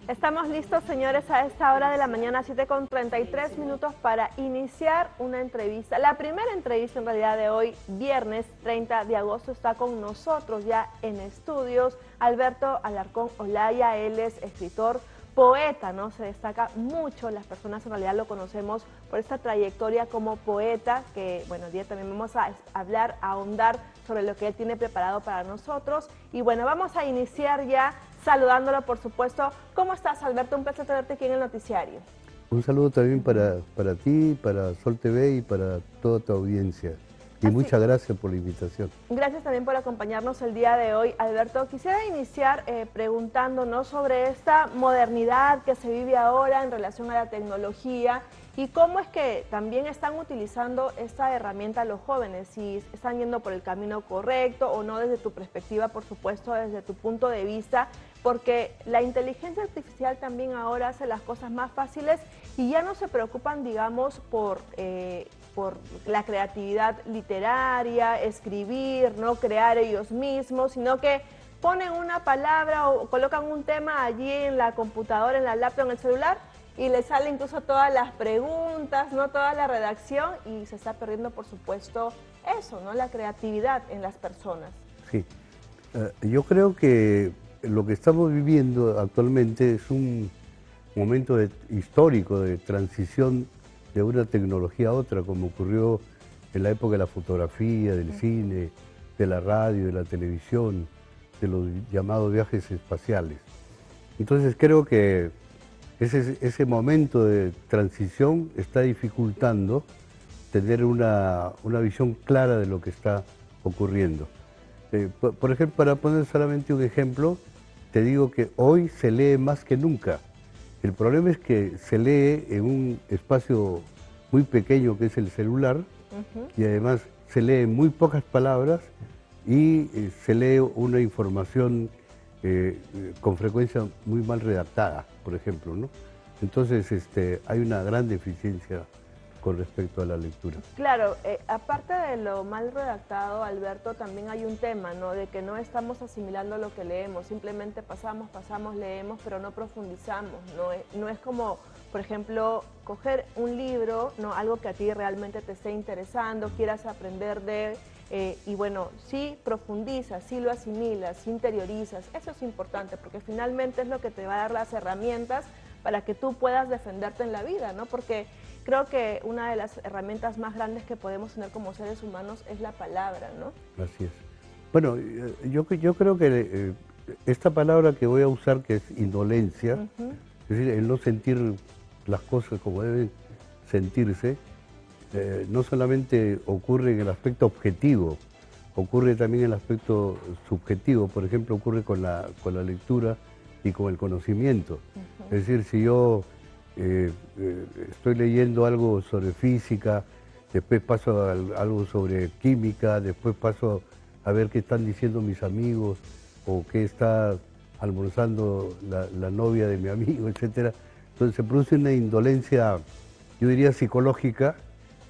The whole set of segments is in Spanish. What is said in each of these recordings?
Estamos listos, señores, a esta hora de la mañana, 7:33 para iniciar una entrevista. La primera entrevista en realidad de hoy, viernes 30 de agosto, está con nosotros ya en estudios Alberto Alarcón Olaya. Él es escritor, poeta, ¿no? Se destaca mucho, las personas en realidad lo conocemos por esta trayectoria como poeta, que bueno, hoy día también vamos a hablar, a ahondar sobre lo que él tiene preparado para nosotros. Y bueno, vamos a iniciar ya saludándolo, por supuesto. ¿Cómo estás, Alberto? Un placer tenerte aquí en el noticiario. Un saludo también para ti, para Sol TV y para toda tu audiencia. Y muchas gracias por la invitación. Gracias también por acompañarnos el día de hoy, Alberto. Quisiera iniciar preguntándonos sobre esta modernidad que se vive ahora en relación a la tecnología y cómo es que también están utilizando esta herramienta los jóvenes, si están yendo por el camino correcto o no desde tu perspectiva, por supuesto, desde tu punto de vista, porque la inteligencia artificial también ahora hace las cosas más fáciles y ya no se preocupan, digamos, por la creatividad literaria, escribir, no crear ellos mismos, sino que ponen una palabra o colocan un tema allí en la computadora, en la laptop, en el celular, y les sale incluso todas las preguntas, no toda la redacción, y se está perdiendo, por supuesto, eso, ¿no? La creatividad en las personas. Sí, yo creo que lo que estamos viviendo actualmente es un momento histórico de transición de una tecnología a otra, como ocurrió en la época de la fotografía, del cine, de la radio, de la televisión, de los llamados viajes espaciales. Entonces creo que ese momento de transición está dificultando tener una visión clara de lo que está ocurriendo. Por ejemplo, para poner solamente un ejemplo, te digo que hoy se lee más que nunca. El problema es que se lee en un espacio muy pequeño que es el celular y además se lee muy pocas palabras y se lee una información con frecuencia muy mal redactada, por ejemplo, ¿no? Entonces hay una gran deficiencia con respecto a la lectura. Claro, aparte de lo mal redactado, Alberto, también hay un tema, ¿no? De que no estamos asimilando lo que leemos, simplemente pasamos, leemos, pero no profundizamos, no es como, por ejemplo, coger un libro, ¿no? Algo que a ti realmente te esté interesando, quieras aprender de, y bueno, sí profundizas, sí lo asimilas, sí interiorizas, eso es importante, porque finalmente es lo que te va a dar las herramientas para que tú puedas defenderte en la vida, ¿no? Porque creo que una de las herramientas más grandes que podemos tener como seres humanos es la palabra, ¿no? Así es. Bueno, yo creo que esta palabra que voy a usar, que es indolencia, es decir, el no sentir las cosas como deben sentirse, no solamente ocurre en el aspecto objetivo, ocurre también en el aspecto subjetivo. Por ejemplo, ocurre con la lectura y con el conocimiento. Es decir, si yo estoy leyendo algo sobre física, después paso a algo sobre química, después paso a ver qué están diciendo mis amigos o qué está almorzando la novia de mi amigo, etc. Entonces se produce una indolencia, yo diría psicológica,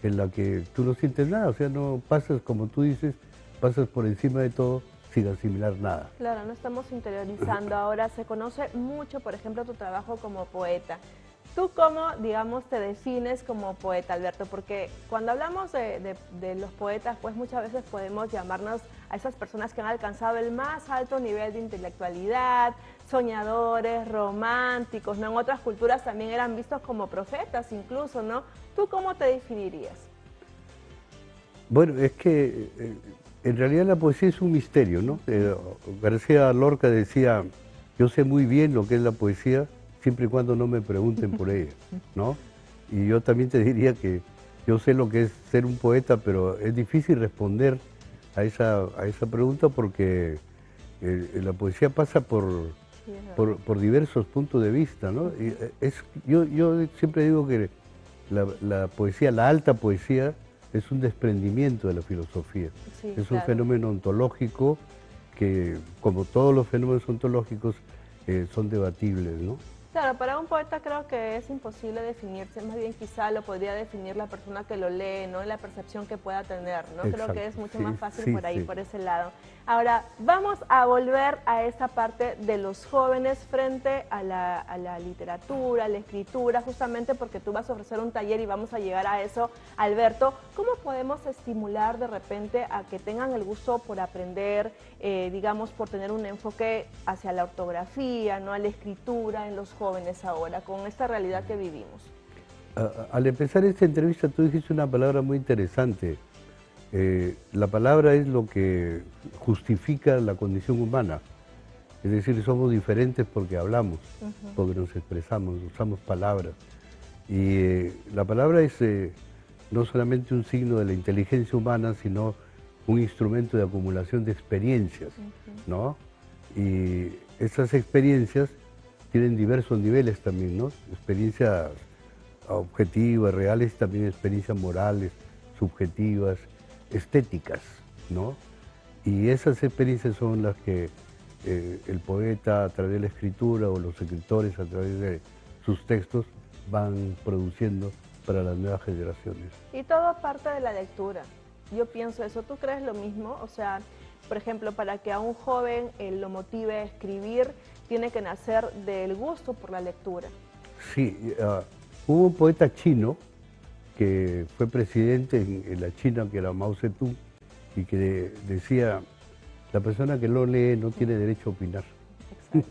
en la que tú no sientes nada, o sea, no pasas, como tú dices, pasas por encima de todo sin asimilar nada. Claro, no estamos interiorizando. Ahora se conoce mucho, por ejemplo, tu trabajo como poeta. ¿Tú cómo, digamos, te defines como poeta, Alberto? Porque cuando hablamos de los poetas, pues muchas veces podemos llamarnos a esas personas que han alcanzado el más alto nivel de intelectualidad, soñadores, románticos, ¿no? En otras culturas también eran vistos como profetas incluso, ¿no? ¿Tú cómo te definirías? Bueno, es que en realidad la poesía es un misterio, ¿no? García Lorca decía, yo sé muy bien lo que es la poesía, siempre y cuando no me pregunten por ella, ¿no? Y yo también te diría que yo sé lo que es ser un poeta, pero es difícil responder a esa pregunta porque la poesía pasa por diversos puntos de vista, ¿no? Y yo siempre digo que la poesía, la alta poesía, es un desprendimiento de la filosofía. Sí, es un claro. fenómeno ontológico que, como todos los fenómenos ontológicos, son debatibles, ¿no? Claro, para un poeta creo que es imposible definirse, más bien quizá lo podría definir la persona que lo lee, ¿no? La percepción que pueda tener, ¿no? Creo que es mucho más fácil por ahí, por ese lado. Ahora, vamos a volver a esta parte de los jóvenes frente a la literatura, a la escritura, justamente porque tú vas a ofrecer un taller y vamos a llegar a eso, Alberto. ¿Cómo podemos estimular de repente a que tengan el gusto por aprender, digamos, por tener un enfoque hacia la ortografía, ¿no? A la escritura en los jóvenes ahora, con esta realidad que vivimos? Al empezar esta entrevista tú dijiste una palabra muy interesante. La palabra es lo que justifica la condición humana. Es decir, somos diferentes porque hablamos, porque nos expresamos, usamos palabras. Y la palabra es no solamente un signo de la inteligencia humana, sino un instrumento de acumulación de experiencias, ¿no? Y esas experiencias tienen diversos niveles también, ¿no? Experiencias objetivas, reales, también experiencias morales, subjetivas, estéticas, ¿no? Y esas experiencias son las que el poeta a través de la escritura o los escritores a través de sus textos van produciendo para las nuevas generaciones. Y todo parte de la lectura. Yo pienso eso. ¿Tú crees lo mismo? O sea, por ejemplo, para que a un joven lo motive a escribir, tiene que nacer del gusto por la lectura. Sí, hubo un poeta chino que fue presidente en la China, que era Mao Zedong, y que decía, la persona que no lee no tiene derecho a opinar. Exacto,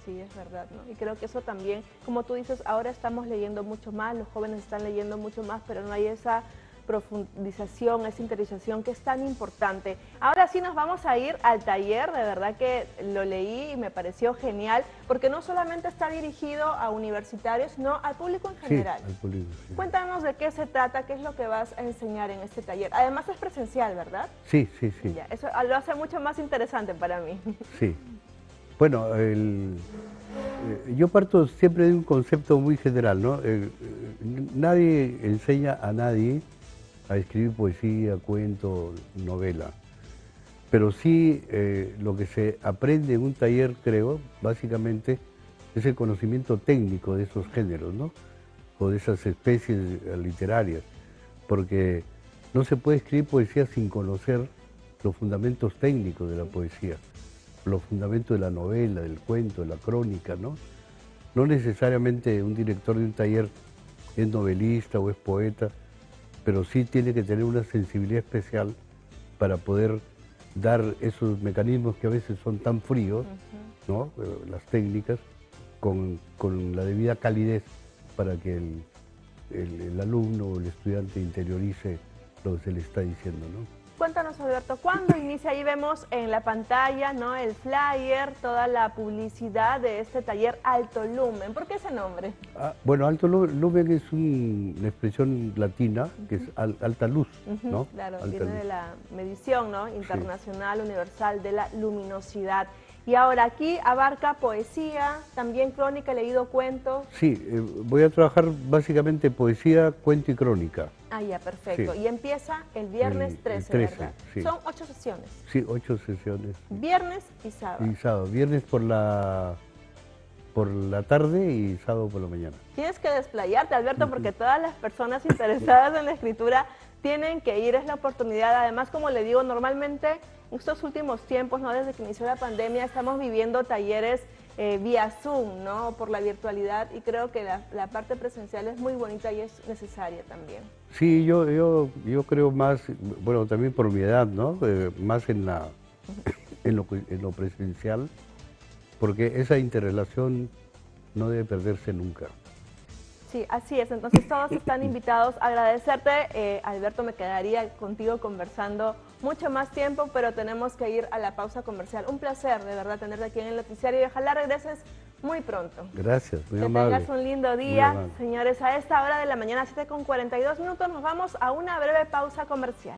sí, es verdad, ¿no? Y creo que eso también, como tú dices, ahora estamos leyendo mucho más, los jóvenes están leyendo mucho más, pero no hay esa profundización, esa interiorización que es tan importante. Ahora sí nos vamos a ir al taller, de verdad que lo leí y me pareció genial, porque no solamente está dirigido a universitarios, sino al público en general. Sí, al público, sí. Cuéntanos de qué se trata, qué es lo que vas a enseñar en este taller. Además es presencial, ¿verdad? Sí, sí, sí. Ya, eso lo hace mucho más interesante para mí. Sí. Bueno, yo parto siempre de un concepto muy general, ¿no? Nadie enseña a nadie a escribir poesía, cuento, novela. Pero sí lo que se aprende en un taller, creo, básicamente, es el conocimiento técnico de esos géneros, ¿no? O de esas especies literarias. Porque no se puede escribir poesía sin conocer los fundamentos técnicos de la poesía, los fundamentos de la novela, del cuento, de la crónica, ¿no? No necesariamente un director de un taller es novelista o es poeta, pero sí tiene que tener una sensibilidad especial para poder dar esos mecanismos que a veces son tan fríos, ¿no? Las técnicas, con la debida calidez para que el alumno o el estudiante interiorice lo que se le está diciendo, ¿no? Cuéntanos, Alberto, ¿cuándo inicia? Ahí vemos en la pantalla, ¿no? El flyer, toda la publicidad de este taller Alto Lumen. ¿Por qué ese nombre? Bueno, Alto Lumen es una expresión latina que es alta luz, ¿no? Claro, alta viene luz. de la medición, ¿no? Internacional, universal de la luminosidad. Y ahora aquí abarca poesía, también crónica, he leído cuentos. Sí, voy a trabajar básicamente poesía, cuento y crónica. Ah, ya, perfecto. Sí. Y empieza el viernes 13, 13, ¿verdad? sí. Son 8 sesiones. Sí, 8 sesiones. Viernes y sábado. Y sábado. Viernes por la tarde y sábado por la mañana. Tienes que desplayarte, Alberto, porque todas las personas interesadas en la escritura tienen que ir, es la oportunidad. Además, como le digo, normalmente en estos últimos tiempos, ¿no? Desde que inició la pandemia, estamos viviendo talleres vía Zoom, ¿no? Por la virtualidad, y creo que la parte presencial es muy bonita y es necesaria también. Sí, yo creo más, bueno, también por mi edad, ¿no? Más en lo presencial, porque esa interrelación no debe perderse nunca. Sí, así es. Entonces todos están invitados. Agradecerte, Alberto, me quedaría contigo conversando mucho más tiempo, pero tenemos que ir a la pausa comercial. Un placer, de verdad, tenerte aquí en el noticiario y ojalá regreses muy pronto. Gracias, muy amable. Que tengas un lindo día. Señores, a esta hora de la mañana, 7:42 minutos, nos vamos a una breve pausa comercial.